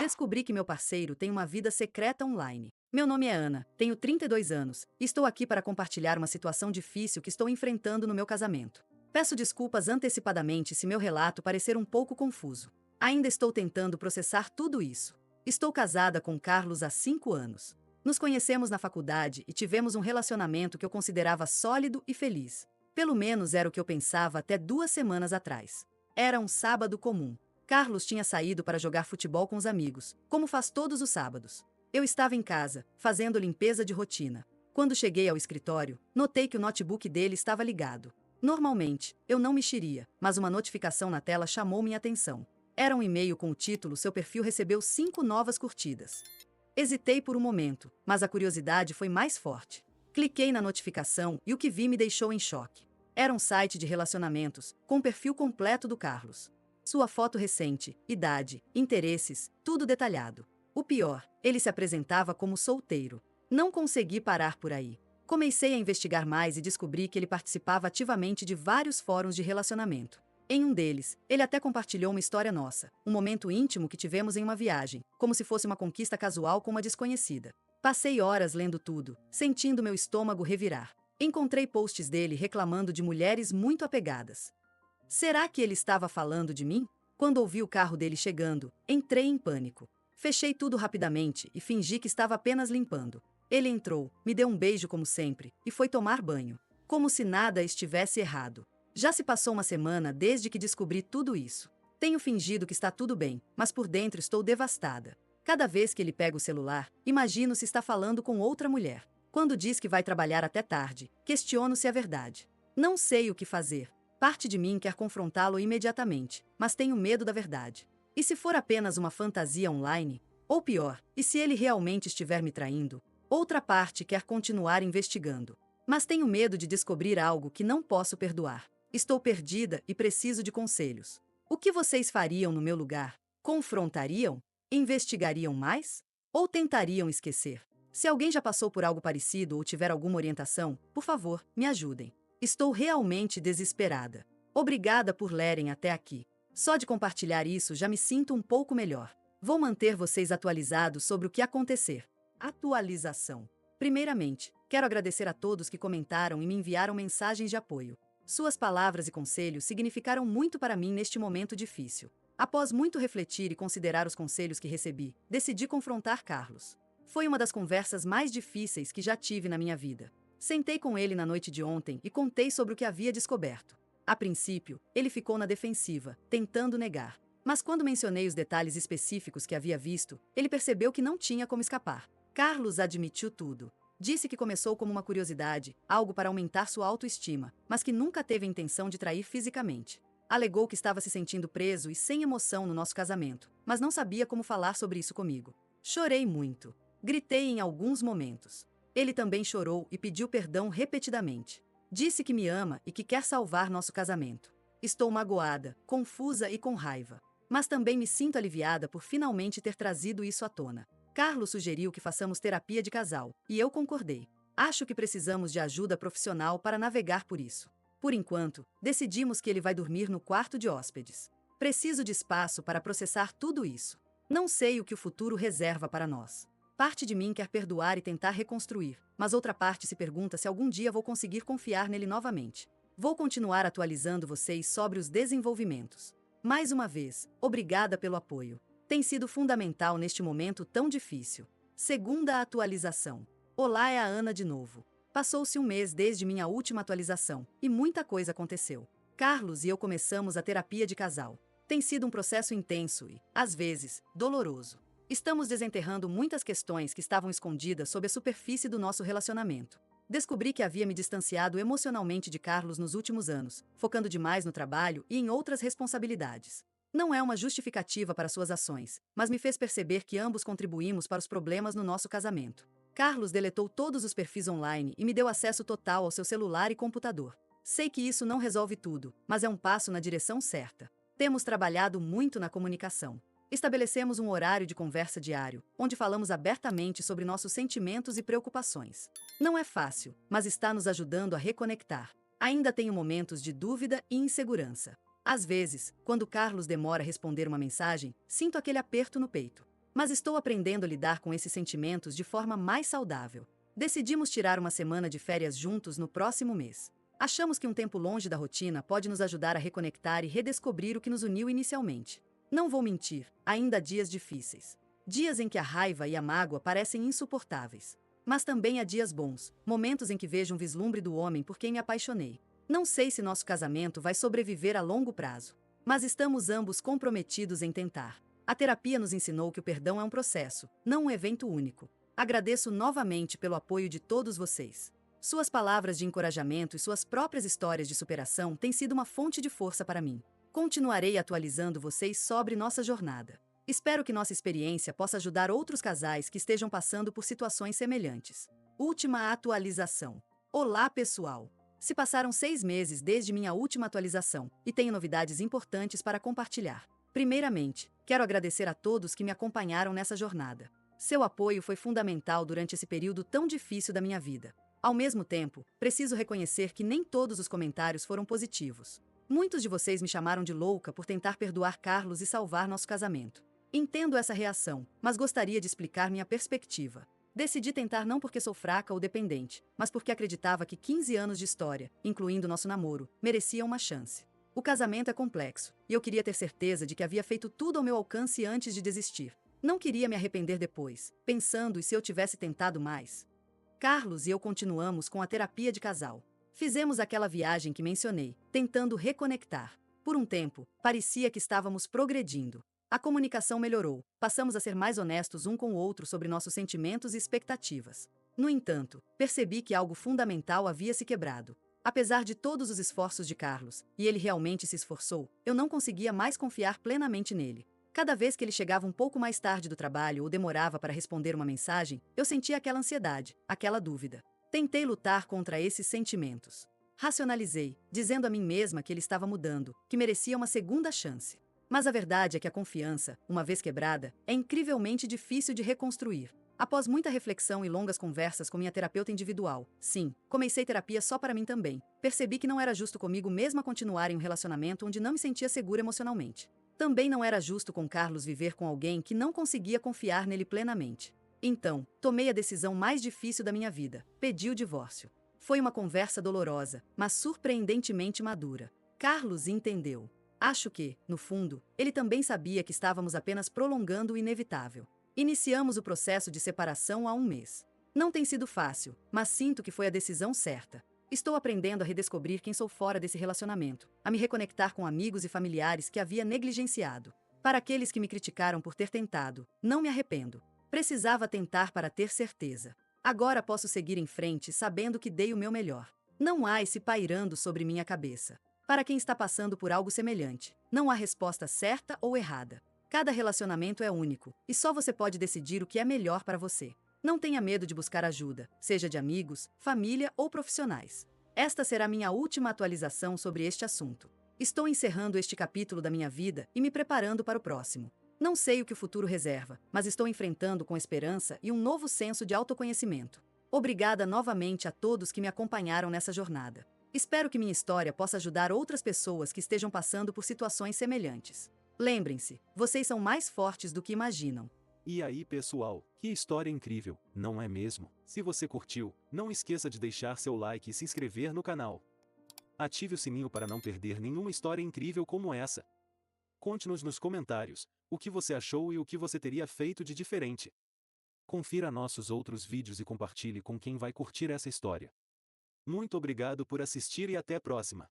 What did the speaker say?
Descobri que meu parceiro tem uma vida secreta online. Meu nome é Ana, tenho 32 anos e estou aqui para compartilhar uma situação difícil que estou enfrentando no meu casamento. Peço desculpas antecipadamente se meu relato parecer um pouco confuso. Ainda estou tentando processar tudo isso. Estou casada com Carlos há 5 anos. Nos conhecemos na faculdade e tivemos um relacionamento que eu considerava sólido e feliz. Pelo menos era o que eu pensava até 2 semanas atrás. Era um sábado comum. Carlos tinha saído para jogar futebol com os amigos, como faz todos os sábados. Eu estava em casa, fazendo limpeza de rotina. Quando cheguei ao escritório, notei que o notebook dele estava ligado. Normalmente, eu não mexeria, mas uma notificação na tela chamou minha atenção. Era um e-mail com o título "Seu perfil recebeu 5 novas curtidas". Hesitei por um momento, mas a curiosidade foi mais forte. Cliquei na notificação e o que vi me deixou em choque. Era um site de relacionamentos, com o perfil completo do Carlos. Sua foto recente, idade, interesses, tudo detalhado. O pior, ele se apresentava como solteiro. Não consegui parar por aí. Comecei a investigar mais e descobri que ele participava ativamente de vários fóruns de relacionamento. Em um deles, ele até compartilhou uma história nossa, um momento íntimo que tivemos em uma viagem, como se fosse uma conquista casual com uma desconhecida. Passei horas lendo tudo, sentindo meu estômago revirar. Encontrei posts dele reclamando de mulheres muito apegadas. Será que ele estava falando de mim? Quando ouvi o carro dele chegando, entrei em pânico. Fechei tudo rapidamente e fingi que estava apenas limpando. Ele entrou, me deu um beijo como sempre, e foi tomar banho. Como se nada estivesse errado. Já se passou uma semana desde que descobri tudo isso. Tenho fingido que está tudo bem, mas por dentro estou devastada. Cada vez que ele pega o celular, imagino se está falando com outra mulher. Quando diz que vai trabalhar até tarde, questiono se é verdade. Não sei o que fazer. Parte de mim quer confrontá-lo imediatamente, mas tenho medo da verdade. E se for apenas uma fantasia online? Ou pior, e se ele realmente estiver me traindo? Outra parte quer continuar investigando. Mas tenho medo de descobrir algo que não posso perdoar. Estou perdida e preciso de conselhos. O que vocês fariam no meu lugar? Confrontariam? Investigariam mais? Ou tentariam esquecer? Se alguém já passou por algo parecido ou tiver alguma orientação, por favor, me ajudem. Estou realmente desesperada. Obrigada por lerem até aqui. Só de compartilhar isso já me sinto um pouco melhor. Vou manter vocês atualizados sobre o que acontecer. Atualização. Primeiramente, quero agradecer a todos que comentaram e me enviaram mensagens de apoio. Suas palavras e conselhos significaram muito para mim neste momento difícil. Após muito refletir e considerar os conselhos que recebi, decidi confrontar Carlos. Foi uma das conversas mais difíceis que já tive na minha vida. Sentei com ele na noite de ontem e contei sobre o que havia descoberto. A princípio, ele ficou na defensiva, tentando negar. Mas quando mencionei os detalhes específicos que havia visto, ele percebeu que não tinha como escapar. Carlos admitiu tudo. Disse que começou como uma curiosidade, algo para aumentar sua autoestima, mas que nunca teve a intenção de trair fisicamente. Alegou que estava se sentindo preso e sem emoção no nosso casamento, mas não sabia como falar sobre isso comigo. Chorei muito. Gritei em alguns momentos. Ele também chorou e pediu perdão repetidamente. Disse que me ama e que quer salvar nosso casamento. Estou magoada, confusa e com raiva. Mas também me sinto aliviada por finalmente ter trazido isso à tona. Carlos sugeriu que façamos terapia de casal, e eu concordei. Acho que precisamos de ajuda profissional para navegar por isso. Por enquanto, decidimos que ele vai dormir no quarto de hóspedes. Preciso de espaço para processar tudo isso. Não sei o que o futuro reserva para nós. Parte de mim quer perdoar e tentar reconstruir, mas outra parte se pergunta se algum dia vou conseguir confiar nele novamente. Vou continuar atualizando vocês sobre os desenvolvimentos. Mais uma vez, obrigada pelo apoio. Tem sido fundamental neste momento tão difícil. Segunda atualização. Olá, é a Ana de novo. Passou-se um mês desde minha última atualização, e muita coisa aconteceu. Carlos e eu começamos a terapia de casal. Tem sido um processo intenso e, às vezes, doloroso. Estamos desenterrando muitas questões que estavam escondidas sob a superfície do nosso relacionamento. Descobri que havia me distanciado emocionalmente de Carlos nos últimos anos, focando demais no trabalho e em outras responsabilidades. Não é uma justificativa para suas ações, mas me fez perceber que ambos contribuímos para os problemas no nosso casamento. Carlos deletou todos os perfis online e me deu acesso total ao seu celular e computador. Sei que isso não resolve tudo, mas é um passo na direção certa. Temos trabalhado muito na comunicação. Estabelecemos um horário de conversa diário, onde falamos abertamente sobre nossos sentimentos e preocupações. Não é fácil, mas está nos ajudando a reconectar. Ainda tenho momentos de dúvida e insegurança. Às vezes, quando Carlos demora a responder uma mensagem, sinto aquele aperto no peito. Mas estou aprendendo a lidar com esses sentimentos de forma mais saudável. Decidimos tirar uma semana de férias juntos no próximo mês. Achamos que um tempo longe da rotina pode nos ajudar a reconectar e redescobrir o que nos uniu inicialmente. Não vou mentir, ainda há dias difíceis. Dias em que a raiva e a mágoa parecem insuportáveis. Mas também há dias bons, momentos em que vejo um vislumbre do homem por quem me apaixonei. Não sei se nosso casamento vai sobreviver a longo prazo, mas estamos ambos comprometidos em tentar. A terapia nos ensinou que o perdão é um processo, não um evento único. Agradeço novamente pelo apoio de todos vocês. Suas palavras de encorajamento e suas próprias histórias de superação têm sido uma fonte de força para mim. Continuarei atualizando vocês sobre nossa jornada. Espero que nossa experiência possa ajudar outros casais que estejam passando por situações semelhantes. Última atualização. Olá, pessoal! Se passaram 6 meses desde minha última atualização e tenho novidades importantes para compartilhar. Primeiramente, quero agradecer a todos que me acompanharam nessa jornada. Seu apoio foi fundamental durante esse período tão difícil da minha vida. Ao mesmo tempo, preciso reconhecer que nem todos os comentários foram positivos. Muitos de vocês me chamaram de louca por tentar perdoar Carlos e salvar nosso casamento. Entendo essa reação, mas gostaria de explicar minha perspectiva. Decidi tentar não porque sou fraca ou dependente, mas porque acreditava que 15 anos de história, incluindo nosso namoro, mereciam uma chance. O casamento é complexo, e eu queria ter certeza de que havia feito tudo ao meu alcance antes de desistir. Não queria me arrepender depois, pensando e se eu tivesse tentado mais. Carlos e eu continuamos com a terapia de casal. Fizemos aquela viagem que mencionei, tentando reconectar. Por um tempo, parecia que estávamos progredindo. A comunicação melhorou, passamos a ser mais honestos um com o outro sobre nossos sentimentos e expectativas. No entanto, percebi que algo fundamental havia se quebrado. Apesar de todos os esforços de Carlos, e ele realmente se esforçou, eu não conseguia mais confiar plenamente nele. Cada vez que ele chegava um pouco mais tarde do trabalho ou demorava para responder uma mensagem, eu sentia aquela ansiedade, aquela dúvida. Tentei lutar contra esses sentimentos. Racionalizei, dizendo a mim mesma que ele estava mudando, que merecia uma segunda chance. Mas a verdade é que a confiança, uma vez quebrada, é incrivelmente difícil de reconstruir. Após muita reflexão e longas conversas com minha terapeuta individual, sim, comecei terapia só para mim também, percebi que não era justo comigo mesma continuar em um relacionamento onde não me sentia segura emocionalmente. Também não era justo com Carlos viver com alguém que não conseguia confiar nele plenamente. Então, tomei a decisão mais difícil da minha vida, pedi o divórcio. Foi uma conversa dolorosa, mas surpreendentemente madura. Carlos entendeu. Acho que, no fundo, ele também sabia que estávamos apenas prolongando o inevitável. Iniciamos o processo de separação há um mês. Não tem sido fácil, mas sinto que foi a decisão certa. Estou aprendendo a redescobrir quem sou fora desse relacionamento, a me reconectar com amigos e familiares que havia negligenciado. Para aqueles que me criticaram por ter tentado, não me arrependo. Precisava tentar para ter certeza. Agora posso seguir em frente sabendo que dei o meu melhor. Não há esse pairando sobre minha cabeça. Para quem está passando por algo semelhante, não há resposta certa ou errada. Cada relacionamento é único, e só você pode decidir o que é melhor para você. Não tenha medo de buscar ajuda, seja de amigos, família ou profissionais. Esta será minha última atualização sobre este assunto. Estou encerrando este capítulo da minha vida e me preparando para o próximo. Não sei o que o futuro reserva, mas estou enfrentando com esperança e um novo senso de autoconhecimento. Obrigada novamente a todos que me acompanharam nessa jornada. Espero que minha história possa ajudar outras pessoas que estejam passando por situações semelhantes. Lembrem-se, vocês são mais fortes do que imaginam. E aí, pessoal, que história incrível, não é mesmo? Se você curtiu, não esqueça de deixar seu like e se inscrever no canal. Ative o sininho para não perder nenhuma história incrível como essa. Conte-nos nos comentários o que você achou e o que você teria feito de diferente. Confira nossos outros vídeos e compartilhe com quem vai curtir essa história. Muito obrigado por assistir e até a próxima.